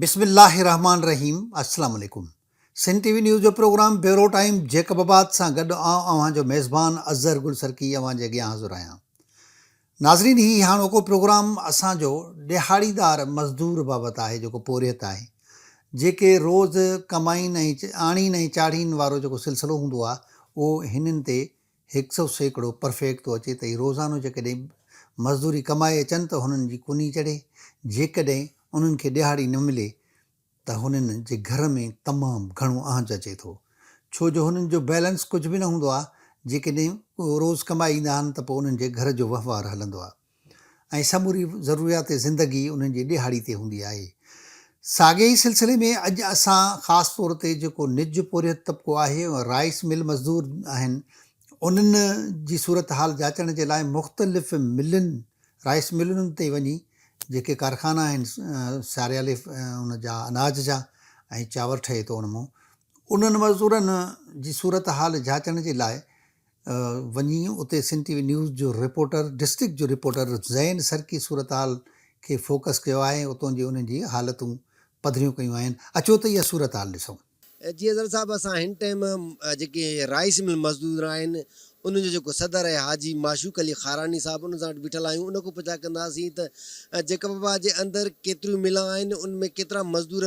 बिस्मिल्लाहिर्रहमानिर्रहीम अस्सलाम वालेकुम। सिंध टीवी न्यूज़ जो प्रोग्राम ब्यूरो टाइम जेकबाबाद सां गॾु अवां जो मेज़बान अज़हर गुलसरकी अवां जे अॻियां हाज़िर आहियां। नाज़रीन, ही हाणोको प्रोग्राम असांजो ॾिहाड़ीदार मज़दूर बाबति आहे, जेको पोरियत आहे, जेके रोज़ कमाईनि ऐं आणीनि ऐं चाढ़ीनि वारो जेको सिलसिलो हूंदो आहे, उहो हिननि ते 100% परफेक्ट थो अचे त रोज़ानो जेकॾहिं मज़दूरी कमाए अचनि त हुननि जी कुनी चढ़े। जेकॾहिं उन्हनि खे ॾिहाड़ी न मिले त हुननि जे घर में तमामु घणो आंच अचे थो, छो जो हुननि जो बैलेंस कुझु बि न हूंदो आहे। जेकॾहिं उहो रोज़ु कमाईंदा आहिनि त पोइ उन्हनि जे घर जो वहिंवारु हलंदो आहे ऐं समूरी ज़रूरियात ज़िंदगी उन्हनि जी ॾिहाड़ी ते हूंदी आहे। साॻे ई सिलसिले में अॼु असां ख़ासि तौर ते जेको निज पोरियत तबिको आहे, राइस मिल मज़दूर आहिनि, उन्हनि जी सूरत हाल जाचण जे लाइ मुख़्तलिफ़ मिलुनि, राइस मिलुनि ते वञी, जेके कारखाना आहिनि सारियाले उन जा अनाज जा ऐं चांवर ठहे थो उन मां, उन्हनि मज़दूरनि जी सूरत हाल जाचण जे लाइ वञी उते सिंध टीवी न्यूज़ जो रिपोर्टर, डिस्ट्रिक्ट जो रिपोर्टर ज़ैन सरकी सूरत हाल खे फोकस कयो आहे। उतां जी उन्हनि जी हालतूं पधरियूं कयूं आहिनि। अचो त इहा सूरत हाल ॾिसूं। जी अज़र साहब, असां हिन टाइम जेके राइस मिल मज़दूर आहिनि उन्हनि जो जेको सदर आहे हाजी माशूक अली खारानी साहब, उन सां बीठल आहियूं। उन खां पुछा कंदासीं त जेकबाबाद जे अंदरि केतिरियूं मिलां आहिनि, उन में केतिरा मज़दूर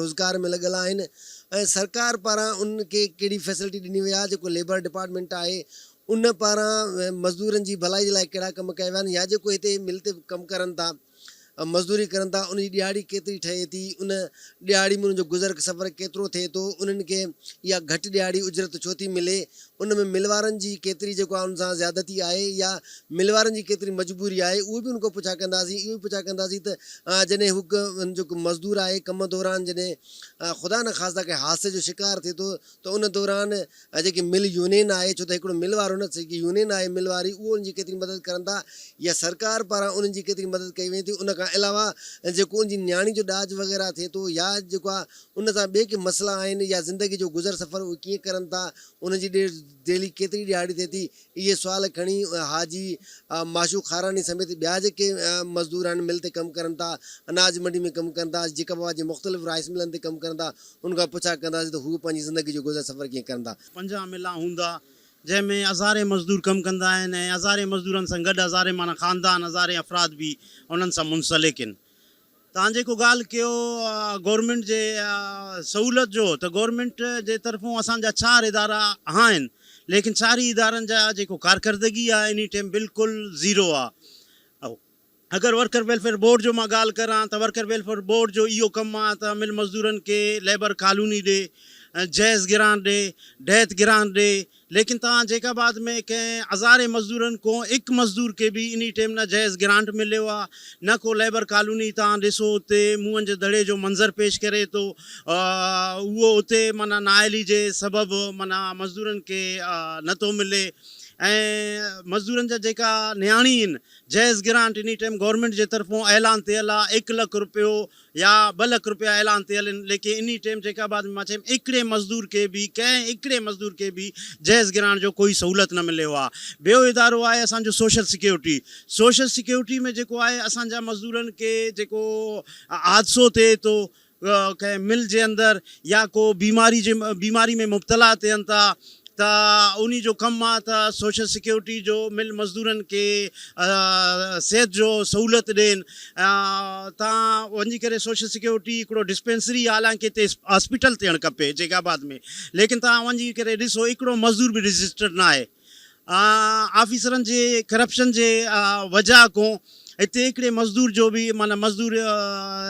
रोज़गार में लॻल आहिनि ऐं सरकार पारां उनखे कहिड़ी फैसिलिटी ॾिनी वई आहे। जेको लेबर डिपार्टमेंट आहे उन पारां मज़दूरनि जी भलाई जे लाइ कहिड़ा कम कया विया आहिनि, या जेको हिते मिल ते कमु करनि था, मज़दूरी करनि था, उन जी ॾिहाड़ी केतिरी ठहे थी, उन ॾिहाड़ी में उनजो गुज़र सफ़र केतिरो थिए थो, उन्हनि खे इहा घटि ॾिहाड़ी उजरत छो थी मिले, उन में मिल वारनि जी केतिरी जेको आहे उन सां ज़्यादती आहे या मिल वारनि जी केतिरी मजबूरी आहे, उहो बि उनखां पुछा कंदासीं। इहो बि पुछा कंदासीं त जॾहिं हू जेको मज़दूर आहे कम दौरान जॾहिं ख़ुदा न ख़ासिता के हादसे जो शिकार थिए थो त उन दौरान जेकी मिल यूनियन आहे, छो त हिकिड़ो मिल वारो न, जेकी यूनियन आहे मिल वारी, उहो उनजी केतिरी मदद करनि था या सरकार पारां उन्हनि जी केतिरी मदद कई वई थी। उन खां अलावा जेको उनजी न्याणी जो ॾाज वग़ैरह थिए थो या जेको आहे उन सां ॿिए के मसइला आहिनि या ज़िंदगी जो गुज़र सफ़र उहे कीअं करनि था, उनजी डेली केतिरी ॾिहाड़ी थिए थी, इहे सुवाल खणी हाजी माशूक खारानी समेत ॿिया जेके मज़दूर आहिनि मिल ते कमु करनि था, अनाज मंडी में कमु कनि था, जेकबाबाद जे मुख़्तलिफ़ राइस मिलनि ते कमु करनि था, उनखां पुछा कंदासीं त हू पंहिंजी ज़िंदगी जो गुज़र सफ़र कीअं करनि था। 50 मिला हूंदा जंहिंमें हज़ारे मज़दूर कमु कंदा आहिनि ऐं हज़ारे मज़दूरनि सां गॾु हज़ारे माना ख़ानदान, हज़ारे अफ़राद बि उन्हनि सां मुंसलिक आहिनि। तव्हां जेको ॻाल्हि कयो गवर्नमेंट जे सहूलियत जो, त गवर्नमेंट जे तरफ़ूं असांजा 4 इदारा आहिनि, लेकिन 4 इदारनि जा जेको कारकर्दगी आहे एनी टाइम बिल्कुलु ज़ीरो आहे। अगरि वर्कर वेलफेयर बोर्ड जो मां ॻाल्हि करां त वर्कर वेलफेयर बोर्ड जो इहो कमु आहे त मिल मज़दूरनि खे लेबर कॉलोनी ॾे, जैज़ गिरान ॾे, डेथ गिरान ॾे, लेकिन तव्हां जेकाबाद में कंहिं हज़ारे मज़दूरनि को हिकु मज़दूर खे बि इन टाइम न जैज़ ग्रांट मिलियो आहे, न को लेबर कॉलोनी। तव्हां ॾिसो उते मुंहं जे दड़े जो मंज़र पेश करे थो, उहो उते माना नाअहली जे सबबु माना मज़दूरनि खे नथो मिले। ऐं मज़दूरनि जा जेका न्याणी आहिनि, जैज़ ग्रांट इन टाइम गवर्नमेंट जे तरफ़ूं ऐलान थियल आहे 1 लख रुपयो या 2 लख रुपया ऐलान थियल आहिनि, लेकिन इन टाइम जेकाबाद में मां चयमि हिकिड़े मज़दूर खे बि, कंहिं हिकिड़े मज़दूर खे बि जैज़ ग्रांट जो कोई सहूलियत न मिलियो आहे। ॿियो इदारो आहे असांजो सोशल सिक्योरिटी। सोशल सिक्योरिटी में जेको आहे असांजा मज़दूरनि खे जेको हादसो थिए थो कंहिं मिल जे अंदरि या को बीमारी में मुब्तला थियनि था, त उन जो कमु आहे त सोशल सिक्योरिटी जो मिल मज़दूरनि खे सिहत जो सहूलियत ॾियनि। तव्हां वञी करे सोशल सिक्योरिटी हिकिड़ो डिस्पेंसरी, हालांकि हिते हॉस्पिटल थियणु खपे जेकाबाद में, लेकिन तव्हां वञी करे ॾिसो हिकिड़ो मज़दूर बि रजिस्टर्ड न आहे। ऑफिसरनि जे करप्शन जे वजह खां हिते हिकिड़े मज़दूर जो बि माना मज़दूर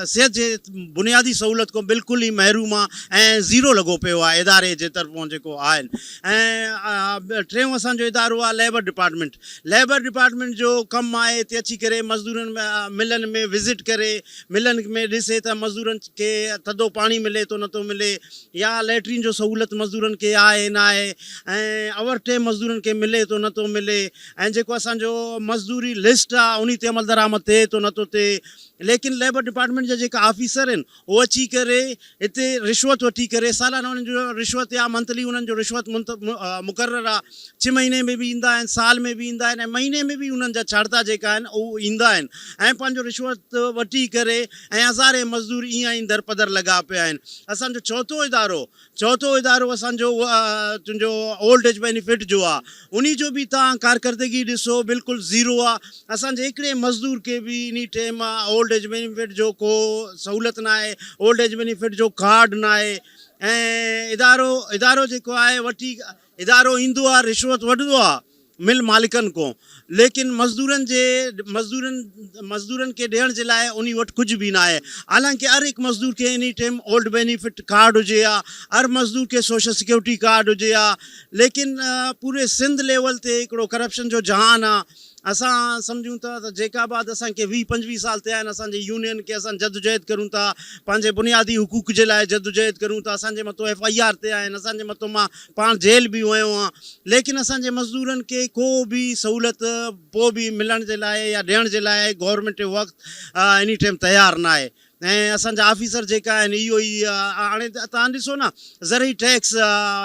सिहत जे बुनियादी सहूलियत खां बिल्कुलु ई महरूम आहे ऐं ज़ीरो लॻो पियो आहे इदारे जे तरफ़ां जेको आहिनि। ऐं टियों असांजो इदारो आहे लेबर डिपार्टमेंट। लेबर डिपार्टमेंट जो कमु आहे हिते अची करे मज़दूरनि में मिलनि में विज़िट करे, मिलनि में ॾिसे त मज़दूरनि खे थधो पाणी मिले थो नथो मिले, या लैट्रिन जो सहूलियत मज़दूरनि खे आहे न आहे, ऐं ओवर टाइम मज़दूरनि खे मिले थो नथो मिले, ऐं जेको असांजो मज़दूरी लिस्ट आहे उन ते अमल दरामद थिए थो नथो थिए, लेकिन लेबर डिपार्टमेंट जा जेका ऑफिसर आहिनि उहे अची करे हिते रिश्वत वठी करे सालाना उन्हनि जो रिश्वत या मंथली उन्हनि जो रिश्वत मुक़ररु आहे, 6 महीने में बि ईंदा आहिनि, साल में बि ईंदा आहिनि, ऐं महीने में बि उन्हनि जा छाड़ता जेका आहिनि उहे ईंदा आहिनि ऐं पंहिंजो रिश्वत वठी करे ऐं हज़ारे मज़दूर ईअं ई दर पदर लॻा पिया आहिनि। असांजो चौथों इदारो असांजो तुंहिंजो ओल्ड एज बेनिफिट जो आहे, उन जो बि तव्हां कारकर्दगी ॾिसो बिल्कुलु ज़ीरो आहे। असांजे हिकिड़े मज़दूर खे बि in time old age benefit जो को सहूलियत न आहे, ओल्ड एज बेनिफिट जो कार्ड न आहे, ऐं इदारो जेको आहे इदारो ईंदो आहे, रिश्वत वठंदो आहे मिल मालिकनि को, लेकिन मज़दूरनि खे ॾियण जे लाइ उन वटि कुझु बि न आहे। हालांकि हर हिकु मज़दूर खे any time old benefit card हुजे हा, हर मज़दूर खे सोशल सिक्योरिटी कार्ड हुजे हा, लेकिन पूरे सिंध लेवल ते हिकिड़ो करप्शन जो जहान आहे। असां सम्झूं था त जेका बाद असांखे 20-25 साल थिया आहिनि असांजे यूनियन खे असां जदोजहद करूं था, पंहिंजे बुनियादी हुकूक जे लाइ जदोजहद करूं था, असांजे मथां FIR थिया आहिनि, असांजे मथां मां पाण जेल बि वियो आहियां, लेकिन असांजे मज़दूरनि खे को बि सहूलियत पोइ बि मिलण जे लाइ या ॾियण जे लाइ गवर्नमेंट वक़्तु एनी टाइम तयारु न आहे। ऐं असांजा ऑफिसर जेका आहिनि इहो ई हाणे तव्हां ॾिसो न ज़रई टैक्स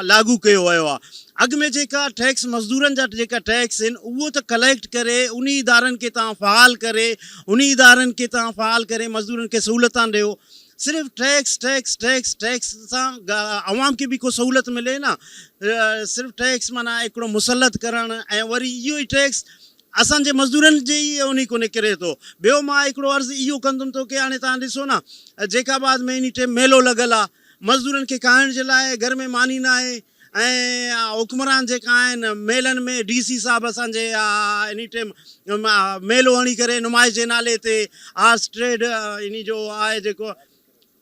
लागू कयो वियो आहे। अॻु में जेका टैक्स मज़दूरनि जा जेका टैक्स आहिनि उहो त कलेक्ट करे उन इदारनि खे तव्हां फ़ाल करे मज़दूरनि खे सहूलियतां ॾियो। सिर्फ़ु टैक्स सां आवाम खे बि को सहूलियत मिले न, सिर्फ़ु टैक्स माना हिकिड़ो मुसलत करणु ऐं वरी इहो ई टैक्स असांजे मज़दूरनि जे ई उन को निकिरे थो। ॿियो मां हिकिड़ो अर्ज़ु इहो कंदुमि थो की हाणे तव्हां ॾिसो न जेकाबाद में इन टाइम मेलो लॻल आहे, मज़दूरनि खे खाइण जे लाइ घर में मानी न आहे, ऐं हुक्मरान जेका आहिनि मेलनि में DC साहब असांजे इन टाइम मेलो हणी करे नुमाइश जे नाले ते आर्ट्स ट्रेड इन जो आहे जेको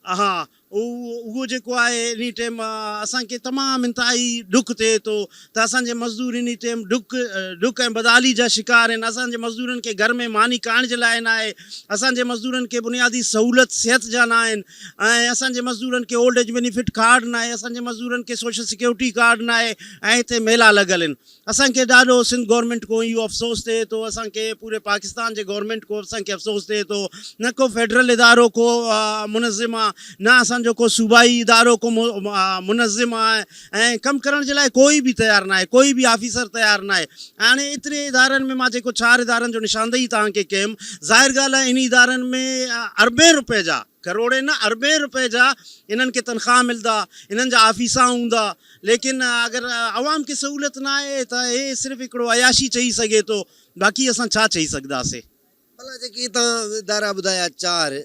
हा उहो जेको आहे इन टाइम असांखे तमामु इंतिहाई ॾुख थिए थो त असांजे मज़दूर इन टाइम ॾुख ऐं बदहाली जा शिकार आहिनि। असांजे मज़दूरनि खे घर में मानी खाइण जे लाइ न आहे, असांजे मज़दूरनि खे बुनियादी सहूलियत सिहत जा न आहिनि, ऐं असांजे मज़दूरनि खे ओल्ड एज बेनिफिट कार्ड न आहे, असांजे मज़दूरनि खे सोशल सिक्योरिटी कार्ड न आहे, ऐं हिते मेला लॻल आहिनि। असांखे ॾाढो सिंध गवर्नमेंट को इहो अफ़सोस थिए थो, असांखे पूरे पाकिस्तान जे गवर्नमेंट को असांखे अफ़सोस थिए थो, न को फेडरल इदारो को मुनज़िम आहे, न असांजो को सूबाई इदारो को मुनज़िम आहे, ऐं कमु करण जे लाइ कोई बि तयारु न आहे, कोई बि ऑफिसर तयारु न आहे। हाणे एतिरे इदारनि में मां जेको 4 इदारनि जो निशानदेही तव्हांखे कयुमि, ज़ाहिर ॻाल्हि आहे इन इदारनि में अरबे रुपए जा, करोड़े न अरबे रुपए जा इन्हनि खे तनख़्वाह मिलंदा, इन्हनि जा ऑफिसा हूंदा, लेकिन अगरि आवाम खे सहूलियत न आहे त हे सिर्फ़ु हिकिड़ो अयाशी चई सघे थो, बाक़ी असां छा चई सघंदासीं। भला जेके तव्हां इदारा ॿुधाया 4,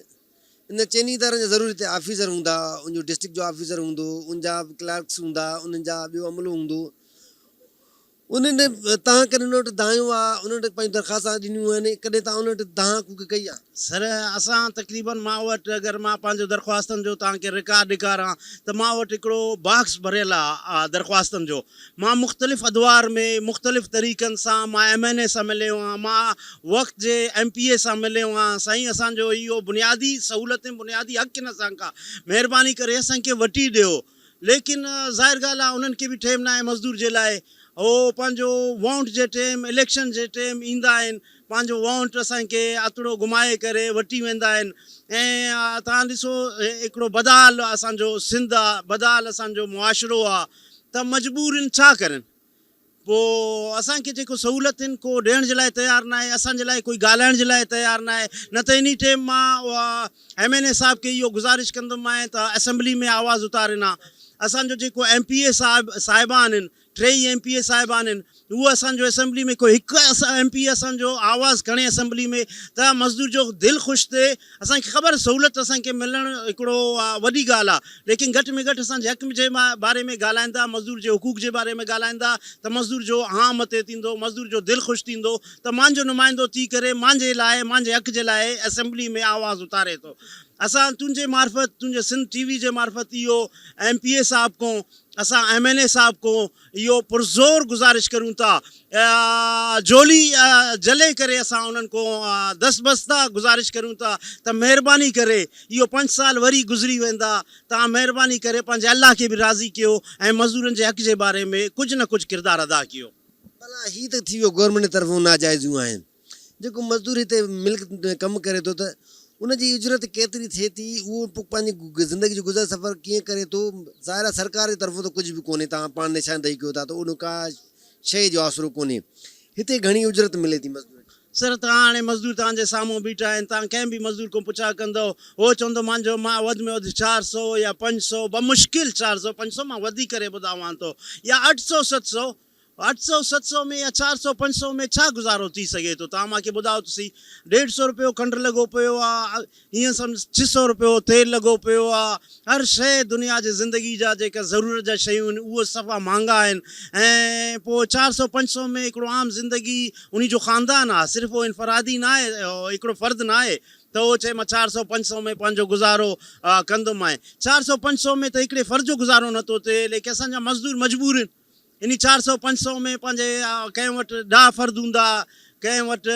इन चइनी इदारनि जा ज़रूरी हिते ऑफिसर हूंदा, उनजो डिस्ट्रिक्ट जो ऑफिसर हूंदो, उनजा क्लर्क्स हूंदा, उन्हनि जा ॿियो अमलो हूंदो, उन्हनि तव्हां कॾहिं उन वटि दायूं आहे, उन वटि पंहिंजी दरख़्वास्त ॾिनियूं आहिनि, कॾहिं तव्हां उन वटि दाह कूक कई आहे? सर असां तक़रीबन मां वटि अगरि मां पंहिंजो दरख़्वास्तनि जो तव्हांखे रिकॉर्ड ॾेखारां त मां वटि हिकिड़ो बॉक्स भरियल आहे दरख़्वास्तनि जो। मां मुख़्तलिफ़ अदवार में मुख़्तलिफ़ तरीक़नि सां मां MNA सां मिलियो आहियां, मां वक़्त जे MPA सां मिलियो आहियां। साईं असांजो इहो बुनियादी सहूलियतूं बुनियादी हक़ आहिनि असांखां, महिरबानी करे असांखे वठी ॾियो। लेकिन ज़ाहिर ॻाल्हि आहे उन्हनि खे बि टाइम न आहे मज़दूर जे लाइ, उहो पंहिंजो वोट जे टाइम इलेक्शन जे टाइम ईंदा आहिनि, पंहिंजो वोट असांखे अतड़ो घुमाए करे वठी वेंदा आहिनि। ऐं तव्हां ॾिसो हिकिड़ो बदहाल असांजो सिंध आहे, बदहाल असांजो मुआशिरो आहे, त मजबूरनि छा करनि। पोइ असांखे जेको सहूलियत आहिनि को ॾियण जे लाइ तयारु न आहे, असांजे लाइ कोई ॻाल्हाइण जे लाइ तयारु न आहे। न त इन टाइम मां MNA साहिब खे इहो गुज़ारिश कंदुमि त असेंबली में आवाज़ु उतारीनि हा। असांजो जेको MPA साहिबान आहिनि, 3 MPA साहिबान आहिनि, उहो असांजो असेंबली में कोई हिकु MPA असांजो आवाज़ु खणे असेंबली में त मज़दूर जो दिलि ख़ुशि थिए। असांखे ख़बर सहूलियत असांखे मिलणु हिकिड़ो वॾी ॻाल्हि आहे, लेकिन घटि में घटि असांजे हक़ जे बारे में ॻाल्हाईंदा, मज़दूर जे हुकूक जे बारे में ॻाल्हाईंदा त मज़दूर जो हा मथे थींदो, मज़दूर जो दिलि ख़ुशि थींदो त मुंहिंजो नुमाइंदो थी करे मुंहिंजे लाइ मुंहिंजे हक़ जे लाइ असेंबली में आवाज़ु उतारे थो। असां तुंहिंजे मार्फत, तुंहिंजे सिंध TV जे मार्फत इहो MPA साहिब को, असां MNA साहिब को इहो पुरज़ोर गुज़ारिश करूं था, जोली जले करे असां उन्हनि को दस्तबस्ता गुज़ारिश करूं था त महिरबानी करे इहो 5 साल वरी गुज़री वेंदा, तव्हां महिरबानी करे पंहिंजे अल्लाह खे बि राज़ी कयो ऐं मज़दूरनि जे हक़ जे बारे में कुझु न कुझु किरदारु अदा कयो। भला हीअ त थी वियो गवर्नमेंट जी तरफ़ां नाजाइज़ूं आहिनि, जेको मज़दूर हिते मिल्क में कमु करे थो त उनजी उजरत केतिरी थिए थी, उहो पोइ पंहिंजी ज़िंदगी जो गुज़र सफ़र कीअं करे थो। ज़ाहिर आहे सरकार जी तरफ़ों त कुझु बि कोन्हे, तव्हां पाण निशानदेही कयो था त उन का शइ जो आसिरो कोन्हे। हिते घणी उजरत मिले थी मज़दूर। सर तव्हां हाणे मज़दूर तव्हांजे साम्हूं बीठा आहिनि, तव्हां कंहिं बि मज़दूर खां पुछा कंदव, उहो चवंदो मुंहिंजो मां वधि में वधि 400 या 500, बमुश्किल 400 500 मां वधी करे ॿुधायां थो, या 800 700 800 700 में या 400 500 में छा गुज़ारो थी सघे थो। तव्हां मूंखे ॿुधायो त सही। 150 रुपयो खंडु लॻो पियो आहे, हीअं सम्झ 600 रुपयो तेल लॻो पियो आहे। हर शइ दुनिया जी ज़िंदगी जा जेका ज़रूरत जा शयूं आहिनि उहे सफ़ा महांगा आहिनि। ऐं पोइ 400 500 में हिकिड़ो आम ज़िंदगी उन जो ख़ानदान आहे, सिर्फ़ु उहो इनफरादी न आहे, हिकिड़ो फ़र्दु न आहे त उहो चए मां 400 500 में पंहिंजो गुज़ारो कंदुमि। 400 500 में त हिकिड़े फ़र्द जो गुज़ारो नथो थिए, लेकिन असांजा मज़दूर मजबूर आहिनि। इन 400 500 में पंहिंजे कंहिं वटि 10 फ़र्द हूंदा, कंहिं वटि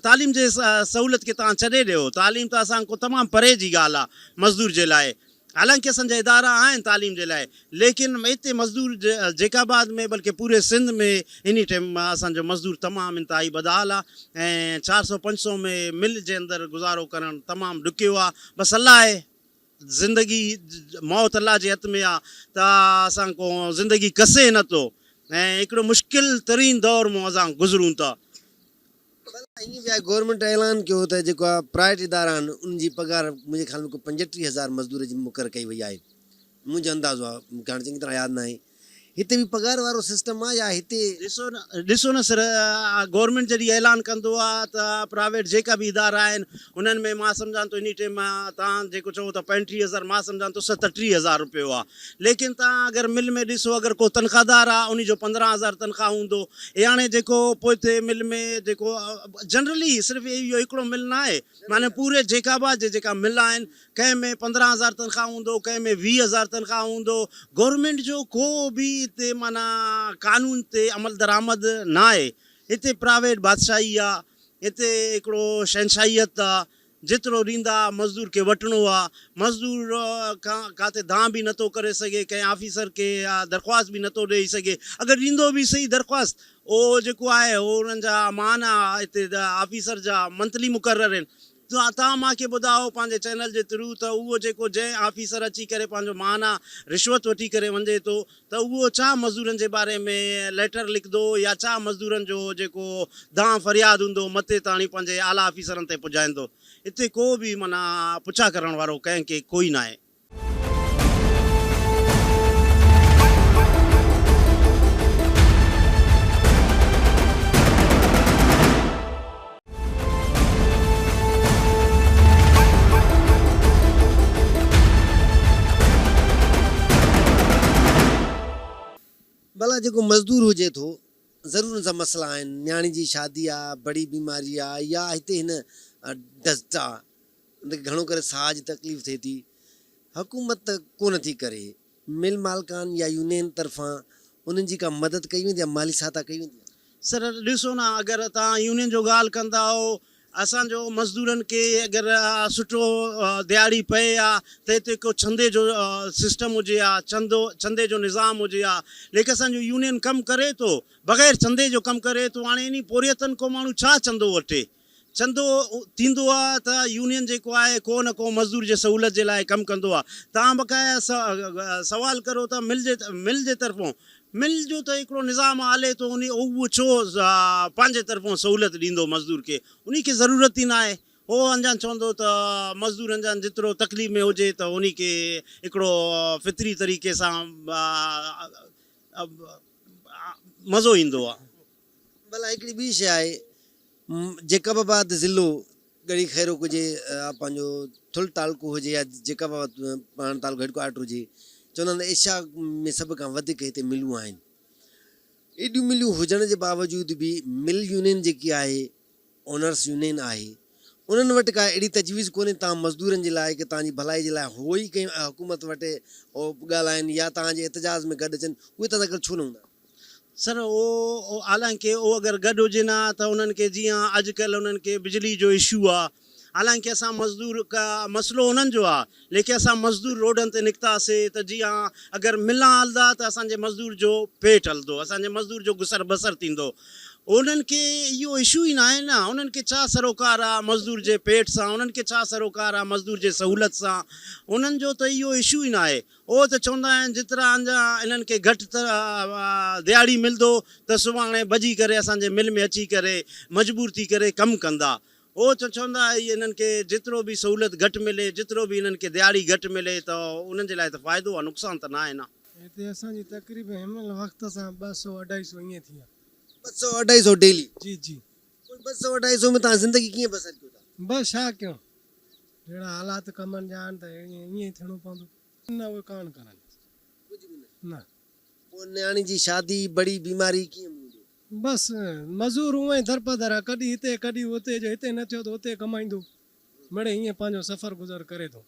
तालीम जे सहूलियत खे तव्हां छॾे ॾियो। तालीम त असां को तमामु परे जी ॻाल्हि आहे मज़दूर जे लाइ। हालांकि असांजा इदारा आहिनि तालीम जे लाइ, लेकिन हिते मज़दूर जेकाबाद में बल्कि पूरे सिंध में इन टाइम असांजो मज़दूर तमामु इंतिहाई बदहाल आहे। ऐं 400 500 में मिल जे अंदरि गुज़ारो करणु तमामु ॾुखियो आहे। बसि अलाह आहे, ज़िंदगी मौत अलाह जे हथ में आहे त असां को ज़िंदगी कसे नथो ऐं हिकिड़ो मुश्किल तरीन दौर मां असां गुज़रूं था। ईअं बि आहे, गवर्नमेंट ऐलान कयो त जेको आहे प्राइवेट इदारा आहिनि उनजी पघार मुंहिंजे ख़्याल में को 35,000 मज़दूर जी मुक़ररु कई वई आहे, मुंहिंजो अंदाज़ो आहे, मूंखे हाणे चङी तरह यादि न आहे। हिते बि पघार वारो सिस्टम आहे या हिते? ॾिसो न सर, गवर्नमेंट जॾहिं ऐलान कंदो आहे त प्राइवेट जेका बि इदारा आहिनि उन्हनि में मां सम्झां थो इन टाइम तव्हां जेको चओ था 35,000, मां सम्झां थो 37,000 रुपयो आहे। लेकिन तव्हां अगरि मिल में ॾिसो, अगरि को तनख़्वाहदार आहे उन जो 15,000 तनख़्वाह हूंदो। या हाणे जेको पोइ हिते मिल में जेको जनरली सिर्फ़ु इहो हिकिड़ो मिल न आहे, माना पूरे जेकाबाद जे जेका मिल आहिनि कंहिं में 15,000 तनख़्वाह हूंदो, कंहिं में 20,000 तनख़्वाह हूंदो। गवर्नमेंट जो को बि हिते माना कानून ते अमल दरामद न आहे। हिते प्राइवेट बादशाही आहे, हिते हिकिड़ो शहनशाहियत आहे। जेतिरो ॾींदा मज़दूर खे वठिणो आहे। मज़दूर काथे दां बि नथो करे सघे, कंहिं ऑफिसर खे दरख़्वास्त बि नथो ॾेई सघे। अगरि ॾींदो बि सही दरख़्वास्त, उहो जेको आहे उहो उन्हनि जा माना हिते ऑफिसर जा मंथली मुक़ररु आहिनि। तव्हां मूंखे ॿुधायो पंहिंजे चैनल जे थ्रू त उहो जेको जंहिं ऑफिसर अची करे पंहिंजो माना रिश्वत वठी करे वञे थो त उहो छा मज़दूरनि जे बारे में लेटर लिखंदो, या छा मज़दूरनि जो जेको दां फ़रियाद हूंदो मथे ताणी पंहिंजे आला ऑफिसरनि ते पुॼाईंदो। हिते को बि माना पुछा करण वारो कंहिंखे कोई न आहे। भला जेको मज़दूर हुजे थो, ज़रूरु हुन सां मसइला आहिनि, न्याणी जी शादी आहे, बड़ी बीमारी आहे, या हिते हिन डस्ट आहे, उनखे घणो करे साह जी तकलीफ़ थिए थी। हुकूमत त कोन थी करे, मिल मालिकान या यूनियन तरफ़ां उन्हनि जी का मदद कई वेंदी आहे, माली सहायता कई वेंदी आहे? सर ॾिसो न, अगरि तव्हां यूनियन जो ॻाल्हि कंदा हो, असांजो मज़दूरनि खे अगरि सुठो दिहाड़ी पए आहे त हिते को छंदे जो सिस्टम हुजे आहे, छंदे जो निज़ाम हुजे आहे। लेकिन असांजो यूनियन कमु करे थो, बग़ैर छंदे जो कमु करे थो। हाणे इन पोरियतनि को माण्हू छा चंदो वठे? चंदो थींदो आहे त यूनियन जेको आहे को न को मज़दूर जे सहूलियत जे लाइ कमु कंदो आहे। तव्हां बक़ाया सवाल करो त मिल जे तरफ़ों, मिल जो त हिकिड़ो निज़ाम हले थो, उहो छो पंहिंजे तरफ़ों सहूलियत ॾींदो मज़दूर खे? उन खे ज़रूरत ई न आहे। उहो अंजान चवंदो त मज़दूर अंजान जेतिरो तकलीफ़ में हुजे त उन खे हिकिड़ो फितरी तरीक़े सां मज़ो ईंदो आहे। भला हिकिड़ी ॿी शइ आहे, जेकबाबाद ज़िलो गड़ी खैरो हुजे, पंहिंजो थुल तालुको हुजे, या जेकबाबाद पाण तालुको हेडक्वार्टर हुजे, चवंदा आहिनि एशिया में सभ खां वधीक हिते मिलूं आहिनि। एॾियूं मिलियूं हुजण जे बावजूद बि मिल यूनियन जेकी आहे, ओनर्स यूनियन आहे, उन्हनि वटि का अहिड़ी तजवीज़ कोन्हे तव्हां मज़दूरनि जे लाइ कि तव्हांजी भलाई जे लाइ हो ई कंहिं हुकूमत वटि ॻाल्हाइनि या तव्हांजे एतिजाज़ में गॾु अचनि, उहे तव्हां सां छो न हूंदा? सर उहो हालांकि उहो अगरि गॾु हुजनि हा त उन्हनि खे जीअं अॼुकल्ह उन्हनि खे बिजली जो इशू आहे, हालांकि असां मज़दूर का मसइलो उन्हनि जो आहे, लेकिन असां मज़दूर रोडनि ते निकितासीं त जीअं अगरि मिलां हलंदा त असांजे मज़दूर जो पेट हलंदो, असांजे मज़दूर जो गुसर बसर थींदो। उन्हनि खे इहो इशू ई न आहे न, उन्हनि खे छा सरोकार आहे मज़दूर जे पेट सां, उन्हनि खे छा सरोकार आहे मज़दूर जे सहूलियत सां, उन्हनि जो त इहो इशू ई न आहे। उहो त चवंदा आहिनि जेतिरा अञा इन्हनि खे घटि दिहाड़ी मिलंदो त सुभाणे भॼी करे असांजे मिल में अची करे मजबूर थी करे कमु कंदा। उहो त चवंदा इन्हनि खे जेतिरो बि सहूलियत घटि मिले, जेतिरो बि इन्हनि खे दिहाड़ी घटि मिले त उन्हनि जे लाइ त फ़ाइदो आहे, नुक़सान त न आहे न। हिते असांजी तक़रीब हिन वक़्त सां 200-250 ईअं थी आहे। 200-250 डेली? जी जी। 200-250 में तव्हां ज़िंदगी कीअं बसर कयो था? बसि छा कयूं, जहिड़ा हालात कमनि जा आहिनि त ईअं ई थियणो पवंदो न, उहे कान करनि न। पोइ न्याणी जी शादी, बड़ी बीमारी कीअं हूंदी? बसि मज़ूर उहे दरपदर आहे, कॾहिं हिते कॾहिं हुते, जो हिते न थियो त हुते कमाईंदो, मिड़े ईअं पंहिंजो सफ़र गुज़र करे थो।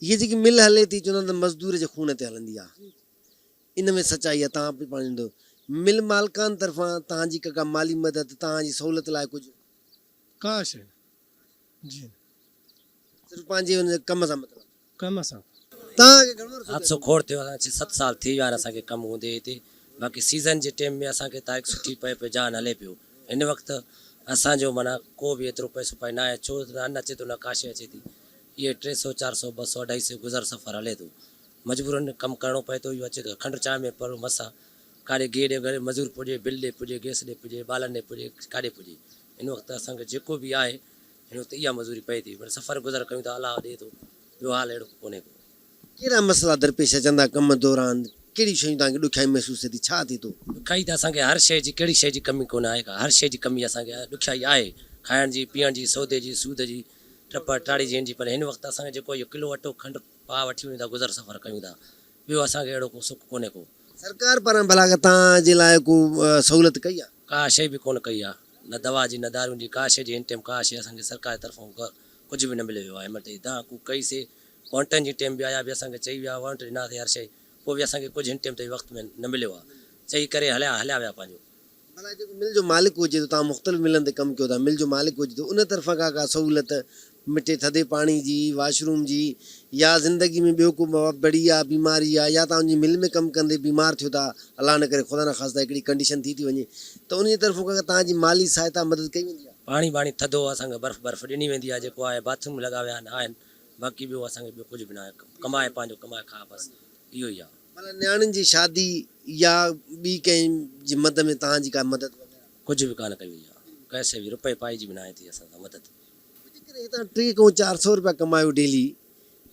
हीअ जेकी मिल हले थी चवंदा त मज़दूर जे खून ते हलंदी आहे, इन में सचाई आहे? तव्हां बि पाणींदो मिल मालिकान तरफ़ां तव्हांजी का माली मदद, तव्हांजी सहूलियत लाइ कुझु? का शइ जी, सिर्फ़ु पंहिंजे हुन कम सां मतिलबु? कम सां। तव्हांखे घणो अर्सो हादसो खोड़ थियो आहे, 7 साल थी विया आहिनि असांखे कमु हूंदे हिते। बाक़ी सीज़न जे टाइम में असांखे तारीख़ सुठी पए पियो, जान हले पियो। हिन वक़्तु असांजो माना को बि एतिरो पैसो पाए न आहे, छो त अन्न अचे थो न का शइ अचे थी। इहे 300-400 200-250 गुज़र सफ़र हले थो, मजबूरन कमु करिणो पए थो। इहो अचे थो खंड चांहि में पर मसां काॾे गेॾे करे मज़ूर पुॼे, बिल ॾे पुॼे, गैस ॾे पुॼे, बालनि ॾे पुॼे, काॾे पुॼे। हिन वक़्तु असांखे जेको बि आहे हिन वक़्तु इहा मज़ूरी पए थी, पर सफ़र गुज़र कयूं था, अलाह ॾिए थो, ॿियो हाल अहिड़ो कोन्हे को। कहिड़ा मसइला दरपेश अचंदा कम दौरान? कहिड़ी शयूं तव्हांखे ॾुखियाई महसूसु थी, छा थी थो? ॾुखियाई त असांखे हर शइ जी, कहिड़ी शइ जी कमी कोन आहे का, हर शइ जी कमी असांखे ॾुखियाई आहे, खाइण जी, पीअण जी, सौदे जी, सूद जी, टप टाड़ी जंहिं जी। पर हिन वक़्तु असांखे जेको इहो किलो अटो खंडु पाव वठी वञूं था, गुज़र सफ़र कयूं था, ॿियो असांखे अहिड़ो को सुख कोन्हे को। सरकार पारां भला तव्हांजे लाइ को सहूलियत कई आहे? का शइ बि कोन कई आहे, न दवा जी, न दारू जी, का शइ जी हिन टाइम का शइ असांखे सरकार जी तरफ़ां कुझु बि न मिलियो आहे। मतिलबु तव्हां को कईसीं वॉन्टनि जी टाइम बि आया बि असांखे चई विया वॉन्ट ॾिनासीं हर शइ, पोइ बि असांखे कुझु हिन टाइम ते वक़्त में न मिलियो आहे, चई करे हलिया विया पंहिंजो। भला जेको मिल जो मालिक हुजे त तव्हां मुख़्तलिफ़ मिलनि ते कमु कयो था, मिल जो मालिक हुजे त उन तरफ़ां का सहूलियत, मिठे थधे पाणी जी, वॉशरूम जी, या ज़िंदगी में ॿियो को बढ़िया बीमारी आहे, या तव्हांजी मिल में कमु कंदे बीमार थियो था, अलाह न करे ख़ुदा न ख़ासिता हिकिड़ी कंडीशन थी वञे त उन जी तरफ़ां का तव्हांजी माली सहायता मदद कई वेंदी आहे? पाणी वाणी थधो असांखे बर्फ़ ॾिनी वेंदी आहे, जेको आहे बाथरूम लॻा विया आहिनि, बाक़ी ॿियो असांखे ॿियो कुझु बि न आहे, कमाए पंहिंजो कमाए खा, बसि इहो ई आहे। भला नियाणियुनि जी शादी या ॿी कंहिंजी मदद में तव्हांजी का मदद? कुझु बि कान कई वई आहे, कैसे बि रुपए पाई जी बि न आहे थी असां सां मदद। तव्हां 300-400 रुपया कमायो डेली,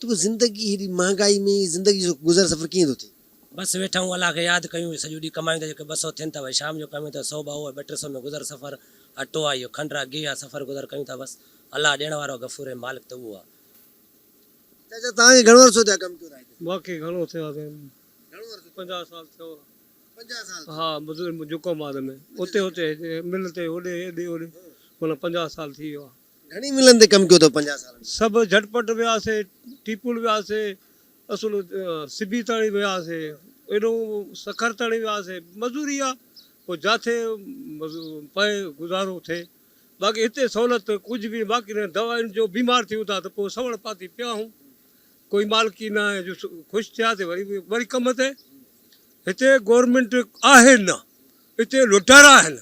त ज़िंदगी हेॾी महांगाई में ज़िंदगी जो गुज़र सफ़र कीअं थो थिए? बसि वेठा आहियूं, अलाह खे यादि कयूं, सॼो ॾींहुं कमायूं था, जेके 200 थियनि था, भई शाम जो कमायूं था 100 200 200 में गुज़र सफ़र, अटो आहे, इहो खंडु आहे, गिह आहे, सफ़र गुज़र कयूं था, बसि अलाह ॾियण वारो गफ़ूर ऐं मालिक त उहो आहे। चाचा तव्हांखे घणो अर्सो थियो कमु कयो था हिते? बाक़ी घणो थियो आहे, घणो अर्सो? 50 साल थियो। 50 साल? हा, मज़ूर जेको माल में उते मिल ते होॾे हेॾे होॾे, माना 50 साल थी वियो आहे। घणी मिलनि ते कमु कयो अथव 50 साल में? सभु झटपट वियासीं, टीपुल वियासीं, असुल सिबी ताणी वियासीं, एॾो सखर ताणी वियासीं, मज़ूरी आहे, पोइ जिथे पए गुज़ारो थिए। बाक़ी हिते सहूलियत कुझु बि बाक़ी न, दवाउनि जो बीमार थियूं था त पोइ सवड़ पाती पिया हूं, कोई मालिकी न आहे जो ख़ुशि थियासीं वरी कम ते। हिते गवर्नमेंट आहे न, हिते लुटारा आहिनि,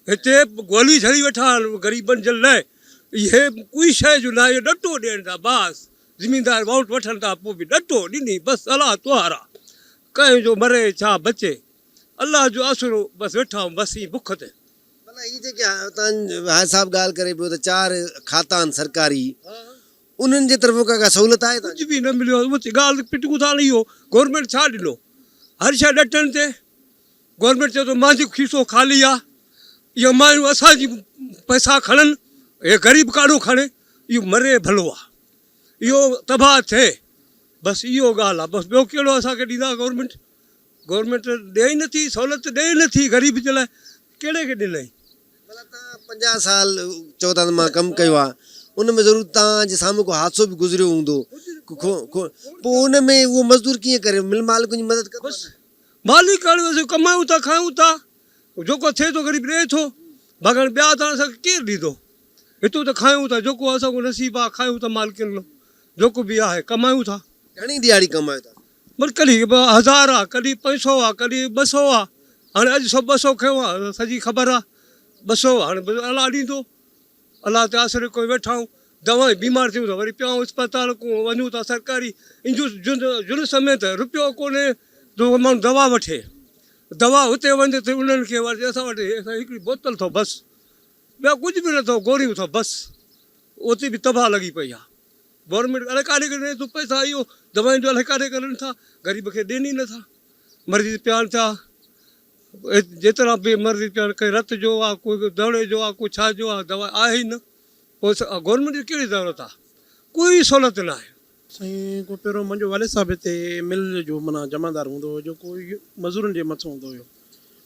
हिते गोली छॾी वेठा आहिनि ग़रीबनि जे लाइ, इहे कोई शइ जो न आहे, ॾटो ॾियनि था बसि, ज़मीनदार वाउंट वठनि था, पोइ बि ॾटो ॾिनी, बसि अलाह तुहारा, कंहिं जो मरे छा बचे, अलाह जो आसिरो, बसि वेठा आहियूं बसि ई बुख ते। भला हीअ जेके तव्हां हाय साहब ॻाल्हि करे पियो त 4 खाता आहिनि सरकारी, उन्हनि जे तरफ़ां का सहूलियत आहे? कुझु बि न मिलियो, ॻाल्हि पिटूं था, इहो गवर्नमेंट छा ॾिनो, हर शइ ॾटनि ते। गवर्नमेंट चए थो मुंहिंजो खीसो ख़ाली आहे, इहो माण्हू असांजी पैसा खणनि, हे ग़रीब काॾो खणे, इहो मरे भलो आहे, इहो तबाह थिए, बसि इहो ॻाल्हि आहे। बसि ॿियो कहिड़ो असांखे ॾींदा गवर्नमेंट? गवर्नमेंट ॾिए ई नथी, सहूलियत ॾिए ई नथी ग़रीब जे लाइ, कहिड़े खे ॾिनई? भला तव्हां 50 साल चओ था त मां कमु कयो आहे, उन में ज़रूरु तव्हांजे साम्हूं को हादसो बि गुज़रियो हूंदो, पोइ उन में उहो मज़दूर कीअं करे, मिल मालिक जी मदद कंदो? बसि मालिक हाणे कमायूं था, खायूं था, जेको थिए थो ग़रीब ॾिए थो, बाक़ी ॿिया त असांखे केरु ॾींदो? हितो त खायूं था, जेको असांजो नसीबु आहे खायूं था, मालिकनि जेको बि आहे कमायूं था। घणी दिहाड़ी कमायो था? पर कॾहिं 1000 आहे, कॾहिं 500 आहे, कॾहिं 200 आहे, हाणे अॼु 100-200 खयों आहे सॼी ख़बर आहे 200 हाणे अलाह ॾींदो अलाह ते आसिरे कोई वेठा आहियूं दवा बीमार थियूं त वरी पियाऊं अस्पताल को वञूं था सरकारी जुन समय त रुपियो कोन्हे जो माण्हू दवा वठे दवा हुते वञे त उन्हनि खे वरी असां वटि हिकिड़ी बोतल अथव बसि ॿिया कुझु बि न अथव गोरियूं अथव बसि उते बि तबाह लॻी पई आहे गवर्नमेंट अलाए काॾे करे तूं पैसा इहो दवाऊं जो अलाए काॾे करनि था ग़रीब खे ॾियनि ई नथा मरीज़ पिया आहिनि था जेतिरा बि मरीज़ पिया कंहिं रत जो आहे कोई दौड़े जो आहे कोई छा जो आहे दवा आहे ई न पोइ गवर्नमेंट जी कहिड़ी ज़रूरत आहे कोई सहूलियत न आहे साईं को पहिरियों मुंहिंजो वाले साहिब हिते मिल जो माना जमादार हूंदो हुओ जेको मज़दूरनि जे मथां हूंदो हुयो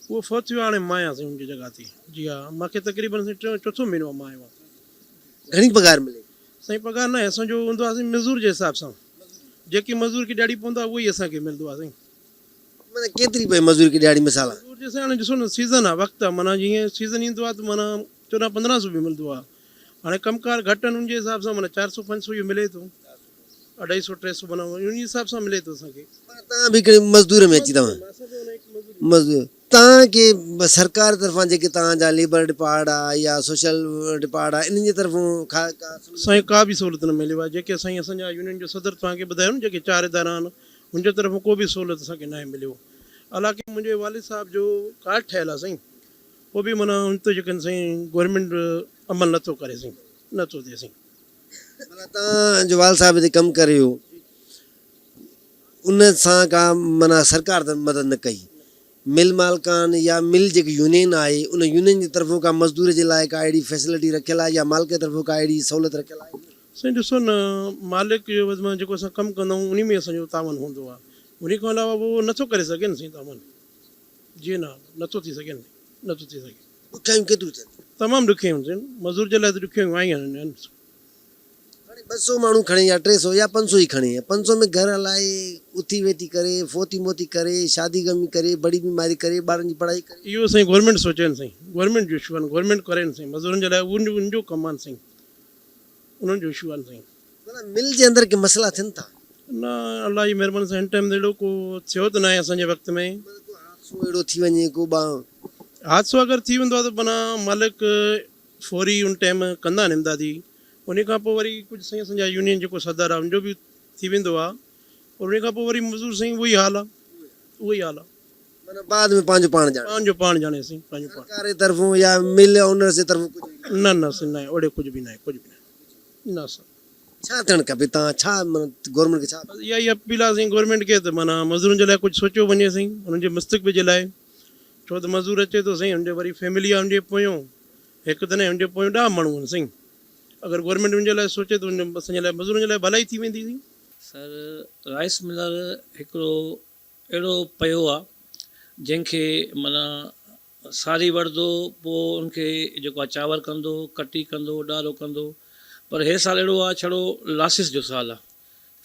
उहो फ़ौत थियो हाणे मां आहियां साईं हुनजी जॻह ते जी हा मूंखे तक़रीबन साईं चोथों महीनो आहे मां आयो आहियां घणी पघार मिले साईं पघार न आहे असांजो हूंदो आहे साईं मज़दूर जे हिसाब सां जेकी मज़दूर खे ॾियारी पवंदो आहे उहो ई असांखे मिलंदो आहे साईं माना केतिरी पई मज़दूरी की ॾियारी मिसाल आहे मज़दूर जे साईं हाणे ॾिसो न सीज़न आहे वक़्तु आहे माना जीअं सीज़न ईंदो आहे त माना 1400-1500 बि मिलंदो आहे हाणे कमकार घटि आहिनि उनजे हिसाब सां माना 400-500 इहो मिले थो 250-300 माना उन हिसाब सां मिले थो असांखे तव्हां बि हिकिड़े मज़दूर में अची तव्हां मज़दूर तव्हांखे सरकार तरफ़ां जेके तव्हांजा लेबर डिपार्ट आहे या सोशल डिपार्ट आहे इन्हनि जे तरफ़ां साईं का बि सहूलियत न मिलियो आहे जेके साईं असांजा यूनियन जो सदर तव्हांखे ॿुधायो न जेके 4 इदारा आहिनि हुनजे तरफ़ां को बि सहूलियत असांखे न आहे मिलियो हालांकि मुंहिंजे वालिद साहिब जो कार्ड ठहियलु आहे साईं उहो बि माना हुन ते जेके साईं गवर्नमेंट अमल नथो करे साईं नथो थिए साईं माना तव्हांजो वाल साहिब हिते कमु करियो उन सां का माना सरकार त मदद न कई मिल मालिकान या मिल जेकी यूनियन आहे उन यूनियन जी तरफ़ां का मज़दूर जे लाइ का अहिड़ी फैसिलिटी रखियलु आहे या मालिक जे तरफ़ां का अहिड़ी सहूलियत रखियलु आहे साईं ॾिसो न मालिक जो वज़मान जेको असां कमु कंदा आहियूं उन में असांजो तावन हूंदो आहे उन खां अलावा उहो नथो करे सघे न साईं तावन जी न नथो थी सघे नथो थी सघे ॾुखियायूं केतिरियूं थियनि तमामु ॾुखियूं आहिनि साईं मज़दूर जे लाइ त ॾुखियूं आहिनि हाणे 200 माण्हू खणे या 300 या 500 ई खणे 500 में घर हलाए उथी वेठी करे फोती मोती करे शादी गमी करे बड़ी बीमारी करे ॿारनि जी पढ़ाई करे इहो साईं गवर्नमेंट सोचे न साईं गवर्नमेंट जो इशू आहिनि गवर्नमेंट करे न साईं मज़दूरनि जे लाइ उनजो कमु आहे साईं उन्हनि जो इशू आहे साईं माना मिल जे अंदरि के मसइला थियनि था न अलाह जी महिरबानी सां हिन टाइम ते एॾो को थियो त न आहे असांजे वक़्त में हादसो अहिड़ो थी वञे को हादसो अगरि थी वेंदो आहे त माना मालिक फौरी उन टाइम कंदा आहिनि इमदादी उन खां पोइ वरी कुझु साईं असांजा यूनियन जेको सदर आहे उनजो बि थी वेंदो आहे और उन खां पोइ वरी मज़दूर साईं उहो ई हाल आहे माना बाद में पंहिंजो पाण ॼाणे पंहिंजो पाण ॼाणे साईं पंहिंजो पाण सरकार जे तरफ़ां या मिल ओनर जे तरफ़ां कुझु न साईं न आहे ओड़े कुझु बि न आहे न साईं छा थियणु खपे तव्हां छा माना गवर्नमेंट खे छा इहा ई अपील आहे साईं गवर्नमेंट खे त माना मज़दूरनि जे लाइ कुझु सोचियो वञे साईं हुननि जे मुस्तक़बिल जे लाइ छो त मज़दूर अचे थो साईं हुनजे वरी फैमिली आहे हुनजे पोयों हिकु त न हुनजे पोयों 10 माण्हू आहिनि साईं अगरि गवर्नमेंट हुनजे लाइ सोचे त असांजे लाइ मज़दूरनि जे लाइ भलाई थी वेंदी साईं सर राइस मिलर हिकिड़ो अहिड़ो पियो आहे जंहिंखे माना सारी वठंदो पोइ उनखे जेको आहे चांवर कंदो कटी कंदो ॾारो कंदो पर हे साल अहिड़ो आहे छड़ो लासिस जो साल आहे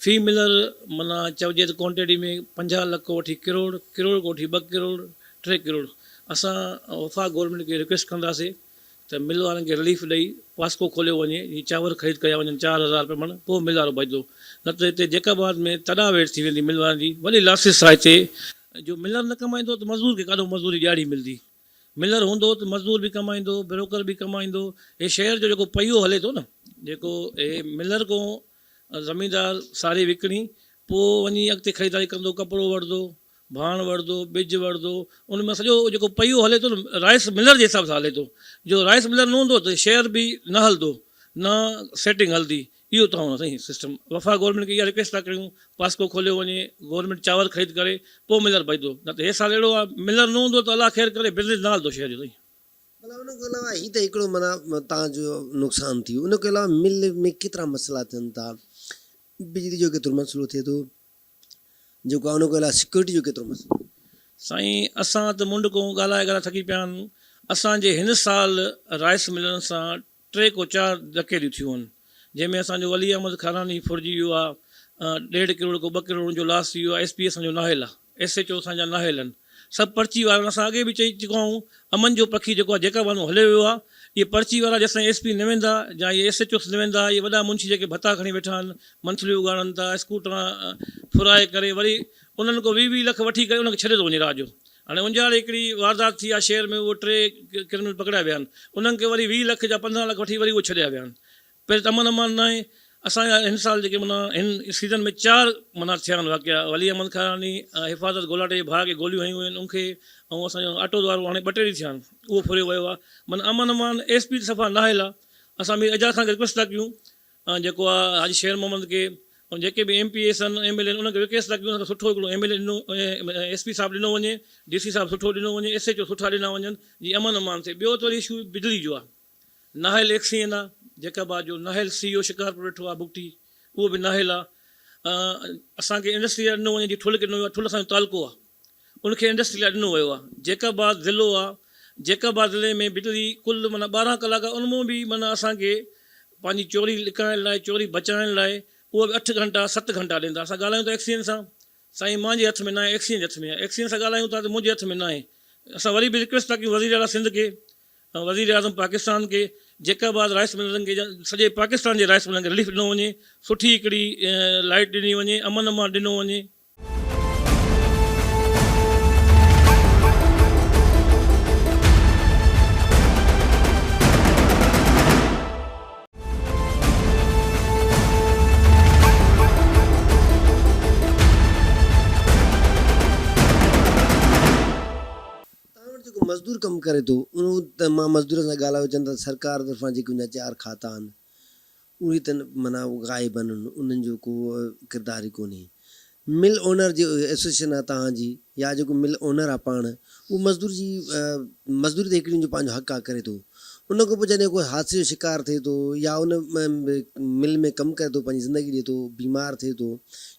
फी मिलर माना चइजे त क्वांटिटी में 50 लख वठी किरोड़ को वठी 2 करोड़ 3 करोड़ असां वफ़ा गवर्नमेंट खे रिक्वेस्ट कंदासीं त मिल वारनि खे रिलीफ ॾेई पास्को खोलियो वञे हीअ चांवर ख़रीद कया वञनि 4000 रुपए मन पोइ मिल वारो बचंदो न त हिते जैकाबाद में तॾां वेट थी वेंदी मिल वारनि जी वॾी लासिस आहे हिते जो मिलर न कमाईंदो त मज़दूर खे काॾो मज़दूरी ॾियारी मिलंदी मिलर हूंदो त मज़दूर बि कमाईंदो ब्रोकर बि कमाईंदो हे शहर जो जेको पहियो हले थो न जेको हे मिलर खां ज़मीनदार सारी विकिणी पोइ वञी अॻिते ख़रीदारी कंदो कपिड़ो वठंदो भाण वठंदो ॿिज वठंदो उन में सॼो जेको पहियो हले थो न राइस मिलर जे हिसाब सां हले थो जो राइस मिलर न हूंदो त शहर बि न हलंदो न सेटिंग हलंदी इहो त हुन साईं सिस्टम वफ़ा गवर्नमेंट खे इहा रिक्वेस्ट था करियूं पास्को खोलियो वञे गवर्नमेंट चांवर ख़रीद करे पोइ मिलर बचंदो न त हे साल अहिड़ो आहे मिलर न हूंदो त अलाह ख़ैर करे बिज़नेस न हलंदो शहर जो साईं माना उन खां अलावा हीअ त हिकिड़ो माना तव्हांजो नुक़सानु थियो उन खां अलावा मिल में केतिरा मसइला थियनि था बिजली जो केतिरो मसइलो थिए थो जेको आहे उन खां अलावा सिक्योरिटी जो केतिरो मसइलो साईं असां त मुंड को ॻाल्हाए थकी पिया आहिनि असांजे हिन साल राइस मिलनि सां 3 को 4 धकेलियूं थियूं आहिनि जंहिंमें असांजो वली अहमद खारानी फुरिजी वियो आहे 1.5 करोड़ को 2 करोड़ जो लॉस थी वियो आहे SP असांजो नाहिल आहे SHO असांजा नाहिल आहिनि सभु पर्ची वारनि असां अॻे बि चई चुका आहियूं अमन जो पखी जेको आहे जेका माण्हू हलियो वियो आहे इहे पर्ची वारा जेसिताईं SP न वेंदा या इहे SHOs न वेंदा इहे वॾा मुंशी जेके भत्ता खणी वेठा आहिनि मंथलियूं उगाड़नि था स्कूटर फुराए करे वरी उन्हनि को 20 लख वठी करे उनखे छॾे थो वञे रात जो हाणे उंजाड़े हिकिड़ी वारदात थी आहे शहर में, उहो 3 क्रिमिनल पकड़िया विया आहिनि, उन्हनि खे वरी 20 लख जा 15 लख वठी वरी उहे छॾिया विया आहिनि। पहिरीं त अमन न आहे। असांजा हिन साल जेके माना हिन सीज़न में 4 माना थिया आहिनि वाक़िया। वली अहमद खानी हिफ़ाज़त गोलाटे जे भाउ खे गोलियूं हयूं आहिनि उनखे, ऐं असांजो ऑटो वारो हाणे 2 टे ॾींहं थिया आहिनि उहो फुरियो वियो आहे। माना अमन SP सफ़ा नाहिल आहे। असां मीर एजाज़ खां रिक्वेस्ट था कयूं जेको आहे हाजी शेर मोहम्मद खे, ऐं जेके बि MPs आहिनि MLA आहिनि उनखे रिक्वेस्ट था कयूं असांखे सुठो हिकिड़ो MLA ॾिनो, SP साहिबु ॾिनो वञे, DC साहिबु सुठो ॾिनो वञे, SHO सुठा ॾिना वञनि जीअं अमन थिए। ॿियो त वरी इशू बिजली जो आहे। नाहिल एक्सीडेंट आहे जैकाबाद जो, नाहिल CEO शिकारपुर वेठो आहे बुगटी, उहो बि नाहिल आहे। असांखे इंडस्ट्री लाइ ॾिनो वञे जीअं ठुल खे ॾिनो आहे, ठुल असांजो तालको आहे उनखे इंडस्ट्री लाइ ॾिनो वियो आहे। जैकाबाद ज़िलो आहे, जैकाबाद ज़िले में बिजली कुल माना 12 कलाक, उनमां बि माना असांखे पंहिंजी चोरी लिकाइण लाइ, चोरी बचाइण लाइ उहो बि 8 घंटा 7 घंटा ॾींदा। असां ॻाल्हायूं था एक्सीडेंट सां, साईं मुंहिंजे हथ में न आहे, एक्सीडेंट हथ में आहे। एक्सीडेंट सां ॻाल्हायूं था त मुंहिंजे हथ में न आहे। असां वरी बि रिक्वेस्ट था कयूं वज़ीर आला सिंध खे, वज़ीर आज़म पाकिस्तान खे, जैकाबाद राइस मिलरनि खे, सॼे पाकिस्तान जे राइस मिलरनि खे रिलीफ ॾिनो वञे, सुठी हिकिड़ी लाइट ॾिनी वञे, अमन ॾिनो वञे। जेको मज़दूर कमु करे थो उन त मां मज़दूर सां ॻाल्हायो, चवनि था सरकार तरफ़ां जेके उन 4 खाता आहिनि उहे त माना गाइब आहिनि, उन्हनि जो को किरदार ई कोन्हे। मिल ओनर जो एसोसिएशन आहे तव्हांजी, या जेको मिल ओनर आहे पाण, उहो मज़दूर जी मज़दूरी त हिकिड़ी जो पंहिंजो हक़ आहे करे थो, उन खां पोइ जॾहिं कोई हादसे जो शिकार थिए थो या उन मिल में कमु करे थो, पंहिंजी ज़िंदगी ॾिए थो, बीमार थिए थो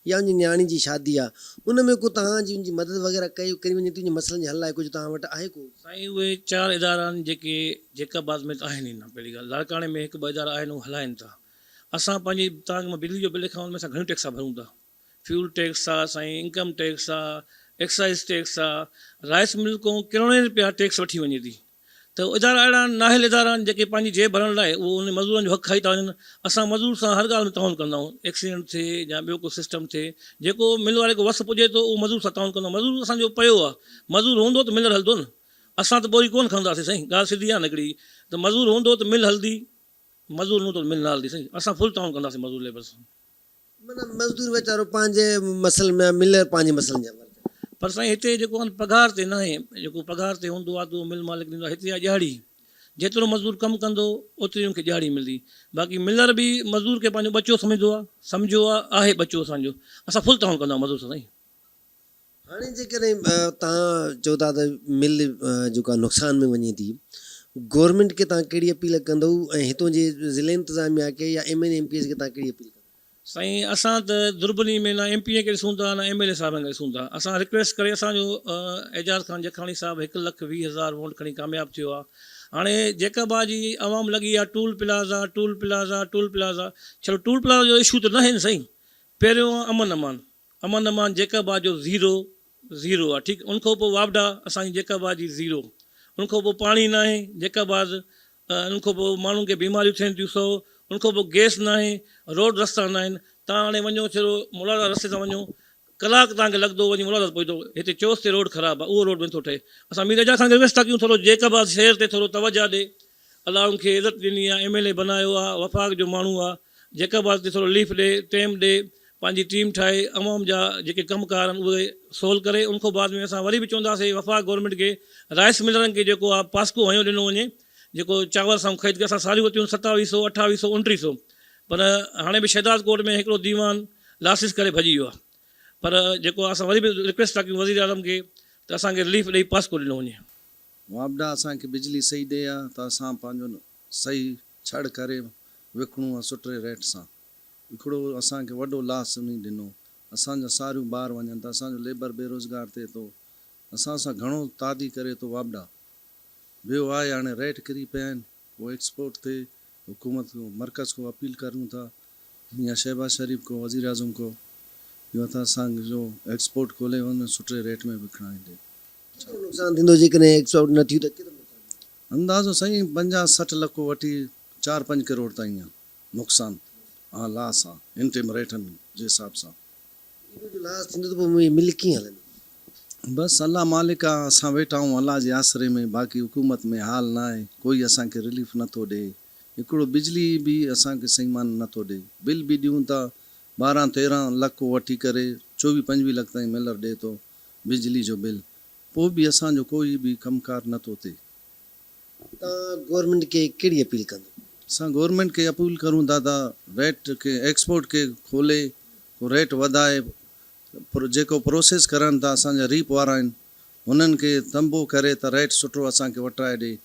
या उनजी नियाणी जी शादी आहे, उन में को तव्हांजी उनजी मदद वग़ैरह करी वञे थी, मसइलनि जे हल लाइ कुझु तव्हां वटि आहे को? साईं उहे 4 इदारा आहिनि जेके जैकाबाद में त आहिनि ई न। पहिरीं ॻाल्हि लाड़काणे में 1-2 इदारा आहिनि, उहे हलाइनि था। असां पंहिंजी तव्हांखे मां बिजली जो बिल लिखां, उन में असां घणियूं टैक्सा भरूं था। फ्यूल टैक्स आहे साईं, इनकम टैक्स आहे, एक्साइज़ टैक्स आहे, राइस मिल खां करोड़े रुपया टैक्स वठी वञे थी। त इदारा अहिड़ा नाहिल इदारा आहिनि जेके पंहिंजी जेब भरण लाइ उहो उन मज़दूरनि जो हक़ खाई था वञनि। असां मज़दूर सां हर ॻाल्हि में ताउन कंदा आहियूं, एक्सीडेंट थिए या ॿियो को सिस्टम थिए, जेको मिल वारे खे वस पुॼे थो उहो मज़दूर सां ताउन कंदा आहियूं। मज़दूर असांजो पियो आहे, मज़दूर हूंदो त मिल हलंदो न। असां त बोरी कोन खणंदासीं साईं, ॻाल्हि सिधी आहे न हिकिड़ी, त मज़दूर हूंदो त मिल हलंदी, मज़दूर हूंदो त मिल न हलंदी साईं। असां फुल ताउन कंदासीं मज़दूर लेबर सां। माना मज़दूर वीचारो पंहिंजे मसइलनि में, मिलर पंहिंजे मसइलनि जा पर साईं हिते जेको आहे पघार ते न आहे, जेको पघार ते हूंदो आहे त उहो मिल मालिक ॾींदो आहे। हिते आहे ॾियाड़ी, जेतिरो मज़दूर कमु कंदो ओतिरी हुनखे ॾियाड़ी मिलंदी। बाक़ी मिलर बि मज़दूर खे पंहिंजो बचो सम्झो आहे बचो असांजो, असां फुल ताउन कंदा आहियूं मज़दूर सां साईं। हाणे जेकॾहिं तव्हां चओ था त मिल जेका नुक़सान में वञे थी, गवर्नमेंट खे तव्हां कहिड़ी अपील कंदव ऐं हितां जे ज़िले इंतिज़ामिया खे या MN MPs खे तव्हां कहिड़ी अपील कंदव? साईं असां त दुरबनी में न MPA खे ॾिसूं था न MLA साहिबनि खे ॾिसूं था। असां रिक्वेस्ट करे असांजो एजाज़ ख़ान जखाणी साहिबु 1,20,000 वोट खणी कामयाबु थियो आहे। हाणे जैकाबाद जी आवाम लॻी आहे tool plaza tool plaza tool plaza. चलो टूल प्लाज़ा जो इशू त न आहे न साईं। पहिरियों अमन अमान जैकाबाद जो ज़ीरो आहे, ठीकु। उनखां पोइ वावडा असांजी जैकाबाद जी ज़ीरो। उनखां पोइ पाणी न आहे जैकाबाद, उनखां पोइ माण्हुनि खे बीमारियूं थियनि थियूं 100। उनखां पोइ गैस न आहे, रोड रस्ता न आहिनि। तव्हां हाणे वञो छो मुलादा रस्ते तां वञो, कलाकु तव्हांखे लॻंदो वञी मुलादा पहुचो। हिते चोस ते रोड ख़राबु आहे, उहो रोड नथो ठहे। असां मीर एजाज़ खां रिक्वेस्ट था कयूं थोरो जैकाबाद शहर ते थोरो तवजा ॾे। अलाह उनखे इज़त ॾिनी आहे, MLA बनायो आहे, वफ़ाक़ जो माण्हू आहे। जैकाबाद ते थोरो लीफ ॾे, टेम ॾे, पंहिंजी टीम ठाहे, अवाम जा जेके कमकार आहिनि उहे सोल्व करे। उनखां बाद में असां वरी बि चवंदासीं वफ़ाक़ गवर्नमेंट खे, राइस मिलरनि खे जेको आहे पास्को हयो ॾिनो वञे, जेको चांवर सां ख़रीद करे। असां सारियूं वरितियूं 2700, 2800, 2900, पर हाणे बि शहदाद कोट में हिकिड़ो दीवान लासिस करे भॼी वियो आहे। पर जेको असां वरी बि रिक्वेस्ट था कयूं वज़ीर आज़म खे त असांखे रिलीफ ॾेई पास्को ॾिनो वञे। वापडा असांखे बिजली सही ॾे आहे त असां पंहिंजो सही छड़ करे विकिणूं आहे सुठे रेट सां। हिकिड़ो असांखे वॾो लास उन ॾिनो, असांजा सारियूं ॿार वञनि था, असांजो लेबर बेरोज़गार थिए थो, असां सां घणो तादी करे थो वापडा। ॿियो आहे हाणे रेट किरी पिया आहिनि, उहो एक्सपोर्ट थिए। हुकूमत को मर्कज़ को अपील करूं था या शहबाज शरीफ़ को, वज़ीर आज़म को, इहो त असांजो एक्सपोर्ट खोले हुन सुठे रेट में विकिणाईंदे। नुक़सानु थींदो जेकॾहिं एक्सपोर्ट न थियूं त केतिरो अंदाज़ो साईं 50-60 लख वठी 4-5 करोड़ ताईं आहे नुक़सानु। हा लास आहे इंटेम रेटनि जे हिसाब सां। लास थींदो त पोइ मिल कीअं हलंदो? बसि अलाह मालिक आहे, असां वेठा आहियूं अलाह जे आसरे में, बाक़ी हुकूमत में हाल न आहे, कोई असांखे रिलीफ नथो ॾिए। हिकिड़ो बिजली बि असांखे सही मान नथो ॾिए, बिल बि ॾियूं था 12-13 लख वठी करे 24-25 लख ताईं मिलर ॾिए थो बिजली जो बिल, पोइ बि असांजो कोई बि कमकार नथो थिए। तव्हां गवर्नमेंट खे कहिड़ी अपील कंदो? असां गवर्नमेंट खे अपील करूं था त रेट खे एक्सपोर्ट खे खोले, रेट वधाए, जेको प्रोसेस करनि था असांजा रीप वारा आहिनि हुननि खे तंबो करे त रेट सुठो असांखे वठाए ॾिए,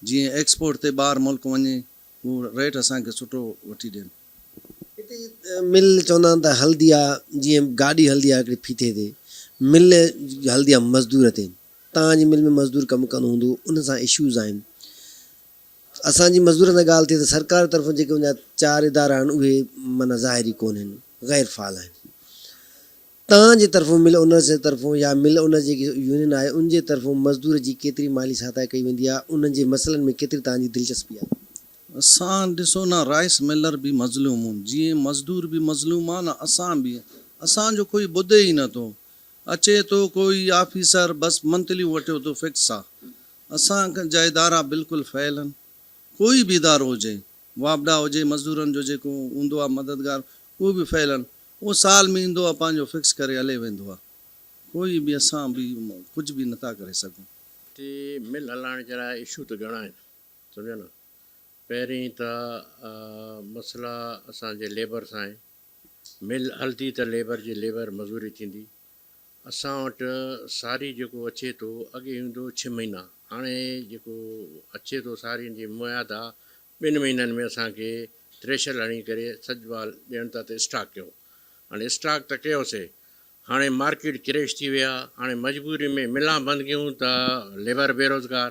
जीअं एक्सपोर्ट ते ॿाहिरि मुल्क वञे उहो रेट असांखे सुठो वठी ॾियनि। हिते मिल चवंदा आहिनि त हलंदी आहे, जीअं गाॾी हलंदी आहे हिकिड़ी फीथे ते, मिल हलंदी आहे मज़दूर ते। तव्हांजी मिल में मज़दूर कमु कंदो हूंदो, उन सां इशूज़ आहिनि। असांजी मज़दूरनि जी ॻाल्हि थिए त सरकार तरफ़ां जेके उनजा 4 इदारा आहिनि उहे माना ज़ाहिरी कोन आहिनि, गैर फ़ाल आहिनि। तव्हांजे तरफ़ों मिल ओनर जे तरफ़ों या मिल ओनर जेकी यूनियन आहे उनजे तरफ़ों मज़दूर जी केतिरी माली सहायता कई वेंदी आहे, उन्हनि जे मसइलनि में केतिरी तव्हांजी दिलचस्पी आहे? असां ॾिसो न, राइस मिलर बि मज़लूम आहिनि, जीअं मज़दूर बि मज़लूम आहे न, असां बि। असांजो कोई ॿुधे ई नथो, अचे थो कोई ऑफिसर बसि मंथली वठियो थो फिक्स आहे। असांजा इदारा बिल्कुलु फ़ेल आहिनि, कोई बि इदारो हुजे, वापडा हुजे, मज़दूरनि जो जेको हूंदो आहे मददगार, उहे बि फ़ेल आहिनि। उहो साल में ईंदो आहे, पंहिंजो फिक्स करे हले वेंदो आहे, कोई बि असां बि कुझु बि नथा करे सघूं। हिते मिल हलाइण जे लाइ इशू त घणा आहिनि, सम्झो न। पहिरीं त मसइला असांजे लेबर सां आहे। मिल हलंदी त लेबर मज़ूरी थींदी। असां वटि सारी जेको अचे थो, अॻे हूंदो 6 महीना, हाणे जेको अचे थो सारियुनि जी मुयाद आहे 2 महीननि में असांखे थ्रेशर हणी करे सॼो ॾियनि था त स्टॉक कयो। हाणे स्टॉक त कयोसीं, हाणे मार्केट क्रैश थी विया, हाणे मजबूरी में मिलां बंदि कयूं त लेबर बेरोज़गार,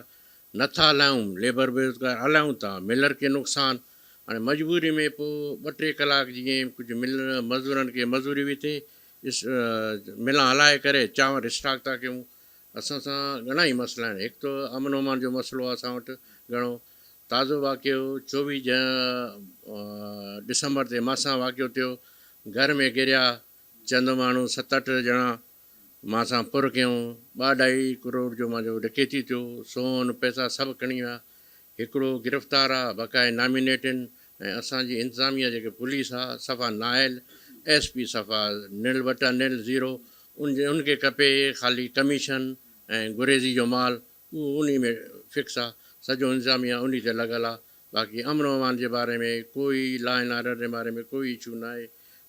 नथा हलायूं लेबर बेरोज़गार, हलायूं था मिलर खे नुक़सानु। हाणे मजबूरी में पोइ 2-3 कलाक जीअं कुझु मज़दूरनि खे मज़ूरी बि थिए, मिलां हलाए करे चांवर स्टॉक था कयूं। असां सां घणा ई मसइला आहिनि। हिकु त अमन अमान जो मसइलो आहे असां वटि घणो। ताज़ो वाक़ियो 24 डिसंबर ते मासां वाक़ियो थियो, घर में गिरिया, चंद माण्हू 7-8 ॼणा मासां पुर कयूं, 2-2.5 करोड़ जो मुंहिंजो डकैती थियो, सोन पैसा सभु खणी विया। हिकिड़ो गिरफ़्तार आहे, बकाए नॉमिनेटिन, ऐं असांजी इंतिज़ामिया जेके पुलिस आहे सफ़ा नाइल, SP सफ़ा निल/0। उनखे खपे ख़ाली कमीशन ऐं गुरेज़ी जो माल, उहो उन में फिक्स आहे। सॼो इंतिज़ामिया उन ते लॻल आहे। बाक़ी अमन अमान जे बारे में कोई लॉ एंड ऑर्डर जे बारे में कोई इशू न आहे,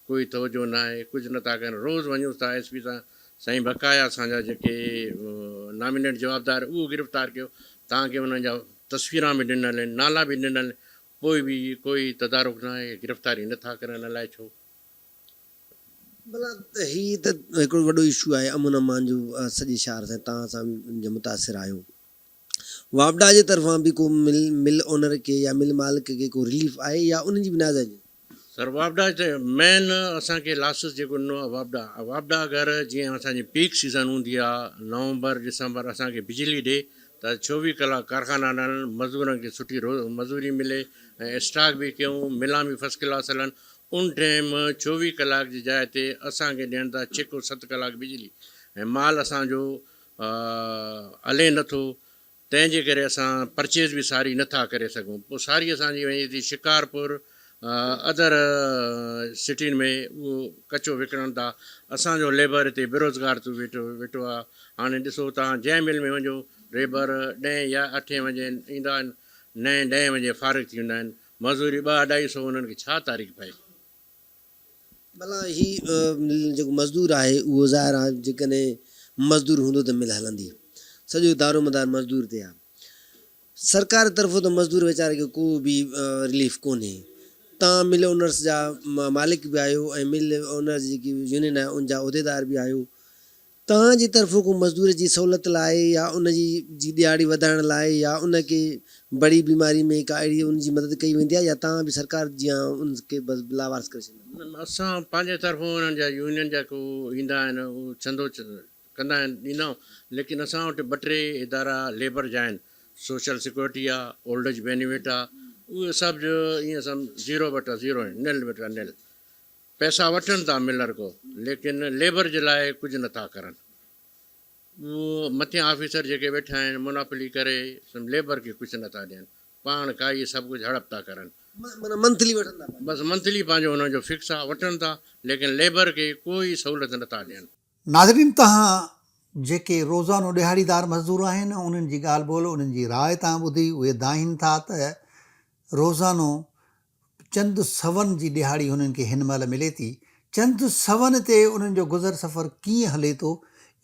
कोई तवजो न आहे, कुझु नथा कनि। रोज़ु वञूं था SP सां, साईं बकाया असांजा जेके नॉमिनेट जवाबदार उहो गिरफ़्तार कयो, तव्हांखे उन्हनि जा तस्वीरां बि ॾिनल आहिनि, नाला बि ॾिनल आहिनि, पोइ बि कोई तदारुक न आहे, गिरफ़्तारी नथा करनि, अलाए छो। भला हीअ त हिकिड़ो वॾो इशू आहे अमन अमान जो सॼे शहर सां, तव्हां सां बि मुतासिर आहियो। वापडा जे तरफ़ां बि को मिल ओनर खे या मिल मालिक खे को रिलीफ आहे या उन्हनि जी बि नाज़ आहे? सर वापडा मेन असांखे लासिस जेको ॾिनो आहे वापडा अगरि जीअं असांजी पीक सीज़न हूंदी आहे नवंबर डिसंबर, असांखे बिजली ॾिए त 24 कलाक कारखाना हलनि, मज़दूरनि खे सुठी मज़ूरी मिले ऐं स्टॉक बि कयूं, मिलां बि फस्ट क्लास हलनि। उन टाइम 24 कलाक जी जाइ ते असांखे ॾियनि था 6-7 कलाक बिजली, ऐं माल असांजो हले नथो, तंहिंजे करे असां परचेज़ बि सारी नथा करे सघूं। पोइ सारी असांजी वञे थी शिकारपुर, अदर सिटियुनि में उहो कचो विकिणनि था। असांजो लेबर हिते बेरोज़गार थो वेठो आहे। हाणे ॾिसो तव्हां जंहिं मिल में वञो, लेबर 10 या 8 बजे ईंदा आहिनि, 9-10 बजे फारिग थी वेंदा आहिनि। मज़ूरी 200-250 उन्हनि खे छा तारीख़ पए। भला हीउ जेको मज़दूर आहे उहो ज़ाहिर आहे जेकॾहिं मज़दूर हूंदो त मिल हलंदी, सॼो दारोमदार मज़दूर ते आहे। सरकार तरफ़ों त मज़दूर वीचारे खे को बि रिलीफ कोन्हे। तव्हां मिल ओनर्स जा मालिक बि आहियो ऐं मिल ओनर्स जेकी यूनियन आहे उनजा उहिदेदार बि आहियो। तव्हांजी तरफ़ों को मज़दूर जी सहूलियत लाइ या उनजी ॾियारी वधाइण लाइ या उनखे बड़ी बीमारी में का अहिड़ी उनजी मदद कई वेंदी आहे, या तव्हां बि सरकार जीअं उनखे बसि लावारस करे छॾींदा? असां पंहिंजे तरफ़ों उन्हनि जा यूनियन जा को ईंदा आहिनि, उहो चंदो कंदा आहिनि, ॾींदा आहियूं। लेकिन असां वटि 2-3 इदारा लेबर जा आहिनि, सोशल सिक्योरिटी आहे, ओल्ड एज बेनिफिट आहे, उहे सभु जो ईअं सभु 0/0 आहिनि, निल/निल। पैसा वठनि था मिलर को, लेकिन लेबर जे लाइ कुझु नथा करनि। उहो मथियां ऑफिसर जेके वेठा आहिनि मुनाफ़िली करे लेबर खे कुझु नथा ॾियनि, पाण काई सभु कुझु हड़प था करनि। माना मंथली वठंदा पाण। बसि मंथली पंहिंजो हुनजो जो फिक्स आहे वठनि था, लेकिन लेबर खे कोई सहूलियत नथा ॾियनि। नाज़रीन, तव्हां जेके रोज़ानो ॾिहाड़ीदार मज़दूर आहिनि उन्हनि जी ॻाल्हि ॿोल, उन्हनि जी राय तव्हां ॿुधी। उहे दाहिनि था त रोज़ानो चंद सवनि जी ॾिहाड़ी हुननि खे हिन महिल मिले थी। चंद सवनि ते उन्हनि जो गुज़र सफ़र कीअं हले थो,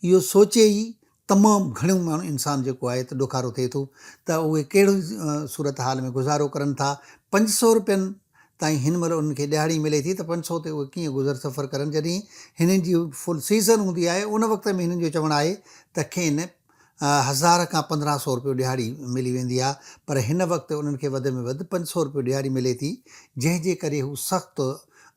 इहो सोचे ई तमामु घणो माण्हू इंसानु जेको आहे त ॾुखारो थिए थो त उहे कहिड़ी सूरत हाल में गुज़ारो करनि था। 500 रुपयनि ताईं हिन महिल उन्हनि खे ॾिहाड़ी मिले थी त 500 ते उहे कीअं गुज़र सफ़र करनि। जॾहिं हिननि जी फुल सीज़न हूंदी आहे उन वक़्त में हिननि जो चवणु आहे त खेनि 1000 खां 1500 रुपयो ॾिहाड़ी मिली वेंदी आहे, पर हिन वक़्तु उन्हनि खे वधि में वधि 500 रुपयो ॾिहाड़ी मिले थी, जंहिंजे करे हू सख़्तु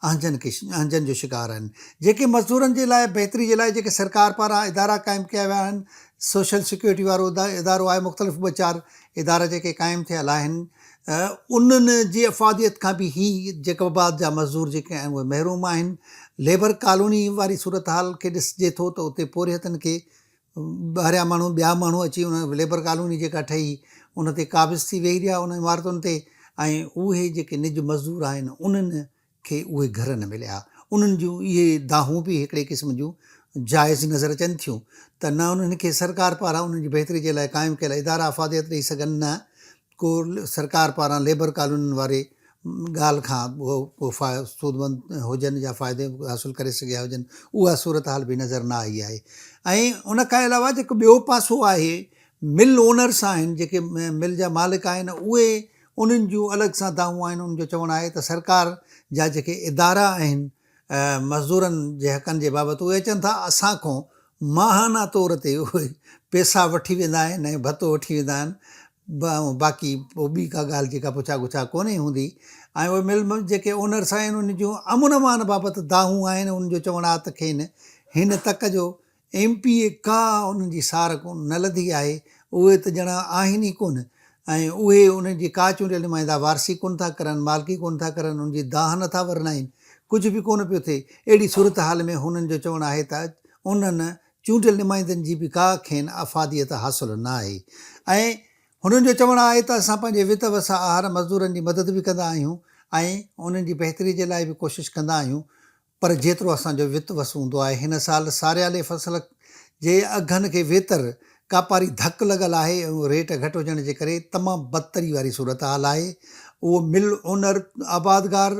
आंजनि जो शिकार आहिनि। जेके मज़दूरनि जे लाइ बहितरी जे लाइ जेके सरकार पारां इदारा क़ाइमु कया विया आहिनि, सोशल सिक्योरिटी वारो इदारो आहे, मुख़्तलिफ़ 2-4 इदारा जेके क़ाइमु थियल आहिनि, उन्हनि जी अफ़ादियत खां बि ही जेकबाबाद जा मज़दूर जेके आहिनि उहे महरूम आहिनि। लेबर कॉलोनी वारी सूरत हाल खे ॾिसिजे थो त उते पोरियतनि खे ॿाहिरियां माण्हू ॿिया माण्हू अची उन लेबर कॉलोनी जेका ठही उन ते क़ाबिज़ थी वेही रहिया उन इमारतुनि ते, ऐं उहे जेके निज मज़दूर आहिनि उन्हनि खे उहे घर न मिलिया। उन्हनि जूं इहे दाहूं बि हिकिड़े क़िस्म जूं जाइज़ नज़र अचनि थियूं त न उन्हनि खे सरकार पारां उन्हनि जी बहितरी जे लाइ क़ाइमु कयल इदारा अफ़ादियत ॾेई सघनि, न को सरकार पारां लेबर कॉलोनी वारे ॻाल्हि खां को सूदमंद हुजनि या फ़ाइदे हासिलु करे सघिया हुजनि, उहा सूरत हाल बि नज़र न आई आहे। ऐं उन खां अलावा जेको ॿियो पासो आहे, मिल ओनर्स आहिनि, जेके मिल जा मालिक आहिनि, उहे उन्हनि जूं अलॻि सां दावूं आहिनि। उन्हनि जो चवणु आहे त सरकार जा जेके इदारा आहिनि मज़दूरनि जे हक़नि जे बाबति, उहे अचनि था असांखां माहाना तौर ते उहे पैसा वठी वेंदा आहिनि ऐं भतो वठी वेंदा आहिनि, बाक़ी पोइ ॿी का ॻाल्हि जेका पुछा गुछा कोन्हे हूंदी। ऐं उहे मिल जेके ओनर्स आहिनि उन जूं अमुन अमान बाबति दाहूं आहिनि। उन्हनि जो चवणु आहे त खेनि हिन तक जो MPA का उन्हनि जी सार कोन न लधी आहे, उहे त ॼणा आहिनि ई कोन, ऐं उहे उन्हनि जी का चूंडियल नुमाइंदा वारसी कोन था करनि, मालिकी कोन था करनि, उन्हनि जी दाह नथा वरनाइनि, कुझु बि कोन पियो थिए। अहिड़ी सूरत हाल में हुननि जो चवणु आहे त उन्हनि चूंडियल नुमाइंदनि जी बि का खेनि अफ़ादियत हासिलु न आहे। ऐं हुननि जो चवणु आहे त असां पंहिंजे वित वसार मज़दूरनि जी मदद बि कंदा आहियूं ऐं उन्हनि जी बहितरी जे लाइ बि कोशिशि कंदा आहियूं, पर जेतिरो असांजो वित वस हूंदो आहे। हिन साल सारियाले फसल जे अघनि खे वेतर कापारी धकु लॻल आहे ऐं रेट घटि हुजण जे करे तमामु बदतरी वारी सूरत हाल आहे। उहो मिल ओनर, आबादगार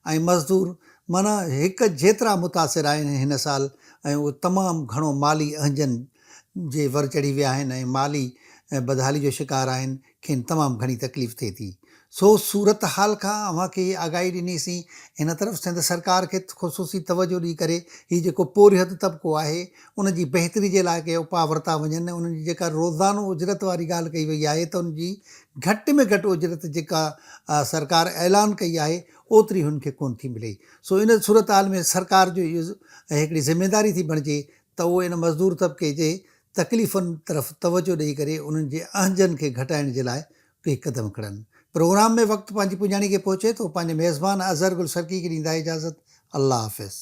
ऐं मज़दूर माना हिकु जेतिरा मुतासिर आहिनि हिन साल, ऐं उहो तमामु घणो माली अहंजनि जे वर चढ़ी विया आहिनि ऐं माली बदहाली जो शिकार आहिनि, खेनि तमामु घणी तकलीफ़ थिए थी। सो सूरत हाल खां अव्हांखे आगाही ॾिनीसीं। हिन तरफ़ सिंध सरकार खे ख़ुसूसी तवजो ॾेई करे हीउ जेको पोरिहत तबिको आहे उन जी बहितरी जे लाइ के उपाउ वरिता वञनि। उन्हनि जी जेका रोज़ानो उजरत वारी ॻाल्हि कई वई आहे त उनजी घटि में घटि उजरत जेका सरकार ऐलान कई आहे ओतिरी हुननि खे कोन थी मिले। सो इन सूरत हाल में सरकार जो इहो हिकिड़ी ज़िमेदारी थी बणिजे त उहो इन मज़दूर तबिके जे तकलीफ़ुनि तरफ़ तवजो ॾेई करे उन्हनि जे अहंजनि खे घटाइण जे लाइ के क़दम खणनि। प्रोग्राम में वक़्तु पंहिंजी पुॼाणी खे पहुचे थो। पंहिंजे मेज़बान अज़हर गुल सरकी खे ॾींदा इजाज़त। अल्लाह हाफ़िज़।